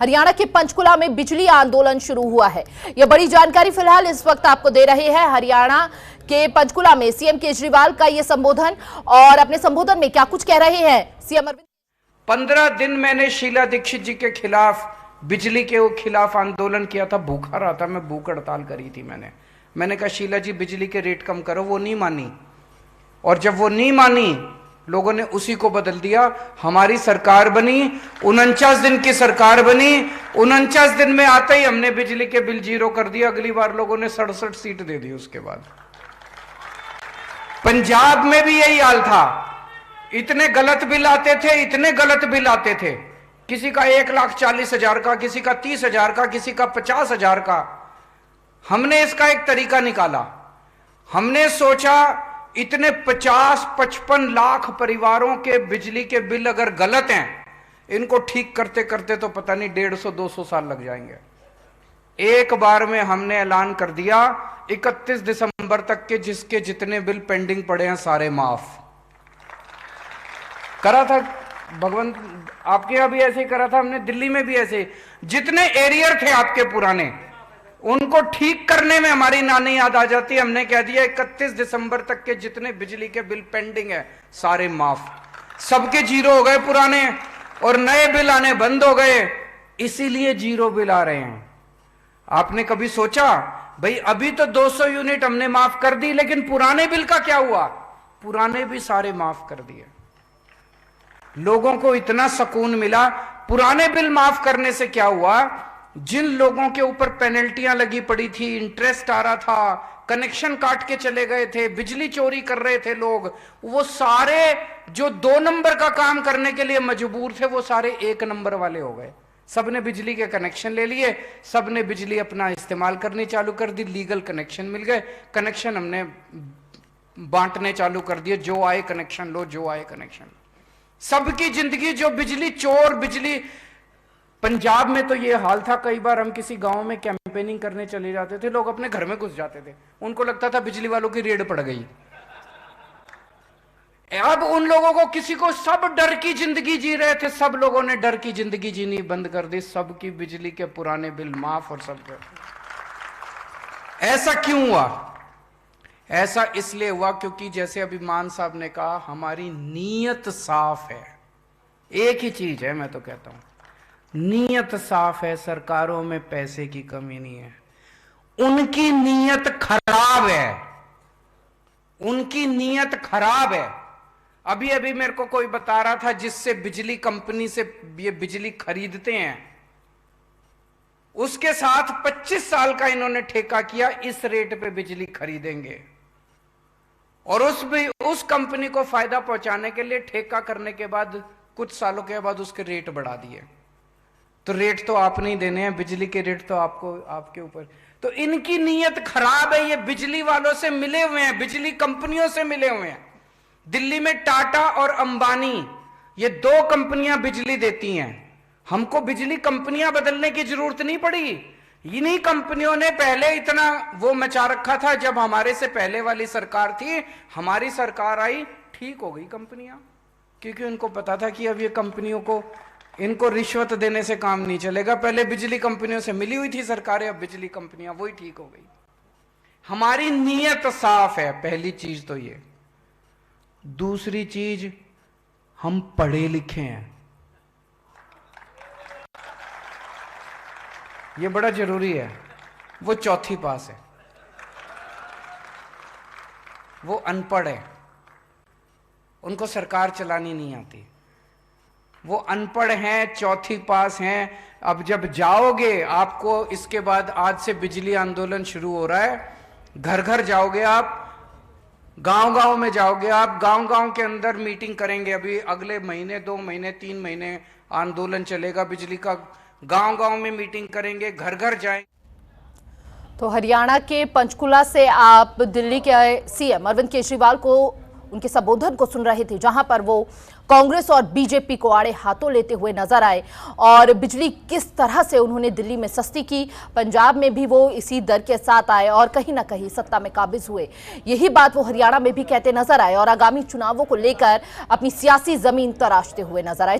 हरियाणा के पंचकुला में बिजली आंदोलन शुरू हुआ है। यह बड़ी जानकारी फिलहाल इस वक्त आपको दे रहे हैं। हरियाणा के पंचकुला में सीएम केजरीवाल का यह संबोधन, और अपने संबोधन में क्या कुछ कह रहे हैं सीएम अरविंद। 15 दिन मैंने शीला दीक्षित जी के खिलाफ, बिजली के खिलाफ आंदोलन किया था। भूखा रहा था मैं, भूख हड़ताल करी थी मैंने कहा शीला जी बिजली के रेट कम करो। वो नहीं मानी, और जब वो नहीं मानी लोगों ने उसी को बदल दिया। हमारी सरकार बनी, 49 दिन की सरकार बनी। 49 दिन में आते ही हमने बिजली के बिल जीरो कर दिया। अगली बार लोगों ने 67 सीट दे दी। उसके बाद पंजाब में भी यही हाल था। इतने गलत बिल आते थे, इतने गलत बिल आते थे। किसी का 1,40,000 का, किसी का 30,000 का, किसी का 50,000 का। हमने इसका एक तरीका निकाला। हमने सोचा इतने 50-55 लाख परिवारों के बिजली के बिल अगर गलत हैं, इनको ठीक करते करते तो पता नहीं 150-200 साल लग जाएंगे। एक बार में हमने ऐलान कर दिया 31 दिसंबर तक के जिसके जितने बिल पेंडिंग पड़े हैं सारे माफ करा था। भगवंत आपके यहां भी ऐसे ही करा था हमने, दिल्ली में भी ऐसे। जितने एरियर थे आपके पुराने, उनको ठीक करने में हमारी नानी याद आ जाती है। हमने कह दिया 31 दिसंबर तक के जितने बिजली के बिल पेंडिंग है सारे माफ। सबके जीरो हो गए पुराने, और नए बिल आने बंद हो गए। इसीलिए जीरो बिल आ रहे हैं। आपने कभी सोचा भाई अभी तो 200 यूनिट हमने माफ कर दी, लेकिन पुराने बिल का क्या हुआ? पुराने भी सारे माफ कर दिए। लोगों को इतना सुकून मिला। पुराने बिल माफ करने से क्या हुआ? जिन लोगों के ऊपर पेनल्टियां लगी पड़ी थी, इंटरेस्ट आ रहा था, कनेक्शन काट के चले गए थे, बिजली चोरी कर रहे थे लोग, वो सारे जो 2 नंबर का काम करने के लिए मजबूर थे, वो सारे 1 नंबर वाले हो गए। सबने बिजली के कनेक्शन ले लिए, सबने बिजली अपना इस्तेमाल करनी चालू कर दी। लीगल कनेक्शन मिल गए। कनेक्शन हमने बांटने चालू कर दिए। जो आए कनेक्शन लो, जो आए कनेक्शन। सबकी जिंदगी जो बिजली चोर, बिजली। पंजाब में तो ये हाल था, कई बार हम किसी गांव में कैंपेनिंग करने चले जाते थे, लोग अपने घर में घुस जाते थे। उनको लगता था बिजली वालों की रेड पड़ गई। अब उन लोगों को, किसी को, सब डर की जिंदगी जी रहे थे। सब लोगों ने डर की जिंदगी जीनी बंद कर दी। सबकी बिजली के पुराने बिल माफ, और सब। ऐसा क्यों हुआ? ऐसा इसलिए हुआ क्योंकि जैसे अभी मान साहब ने कहा, हमारी नीयत साफ है। एक ही चीज है, मैं तो कहता हूं, नीयत साफ है। सरकारों में पैसे की कमी नहीं है। उनकी नीयत खराब है। उनकी नीयत खराब है। अभी अभी मेरे को कोई बता रहा था, जिससे बिजली कंपनी से ये बिजली खरीदते हैं, उसके साथ 25 साल का इन्होंने ठेका किया। इस रेट पे बिजली खरीदेंगे, और उस कंपनी को फायदा पहुंचाने के लिए ठेका करने के बाद कुछ सालों के बाद उसके रेट बढ़ा दिए। तो रेट तो आप नहीं देने हैं, बिजली के रेट तो आपको, आपके ऊपर। तो इनकी नीयत खराब है। ये बिजली वालों से मिले हुए हैं, बिजली कंपनियों से मिले हुए हैं। दिल्ली में टाटा और अंबानी, ये 2 कंपनियां बिजली देती हैं। हमको बिजली कंपनियां बदलने की जरूरत नहीं पड़ी। इन्हीं कंपनियों ने पहले इतना वो मचा रखा था। जब हमारे से पहले वाली सरकार थी, हमारी सरकार आई, ठीक हो गई कंपनियां, क्योंकि उनको पता था कि अब ये कंपनियों को, इनको रिश्वत देने से काम नहीं चलेगा। पहले बिजली कंपनियों से मिली हुई थी सरकारें, अब बिजली कंपनियां, वही ठीक हो गई। हमारी नीयत साफ है, पहली चीज तो ये। दूसरी चीज, हम पढ़े लिखे हैं। ये बड़ा जरूरी है। वो 4थी पास है, वो अनपढ़ है, उनको सरकार चलानी नहीं आती। वो अनपढ़ हैं, 4थी पास हैं। अब जब जाओगे, आपको इसके बाद, आज से बिजली आंदोलन शुरू हो रहा है, घर घर जाओगे आप, गांव गांव में जाओगे आप, गांव गांव के अंदर मीटिंग करेंगे। अभी अगले महीने, 2 महीने, 3 महीने आंदोलन चलेगा बिजली का। गांव गांव में मीटिंग करेंगे, घर घर जाएंगे। तो हरियाणा के पंचकुला से आप दिल्ली के सीएम अरविंद केजरीवाल को, उनके संबोधन को सुन रहे थे, जहां पर वो कांग्रेस और बीजेपी को आड़े हाथों लेते हुए नजर आए, और बिजली किस तरह से उन्होंने दिल्ली में सस्ती की, पंजाब में भी वो इसी दर के साथ आए और कहीं ना कहीं सत्ता में काबिज हुए। यही बात वो हरियाणा में भी कहते नजर आए, और आगामी चुनावों को लेकर अपनी सियासी जमीन तराशते हुए नजर आए।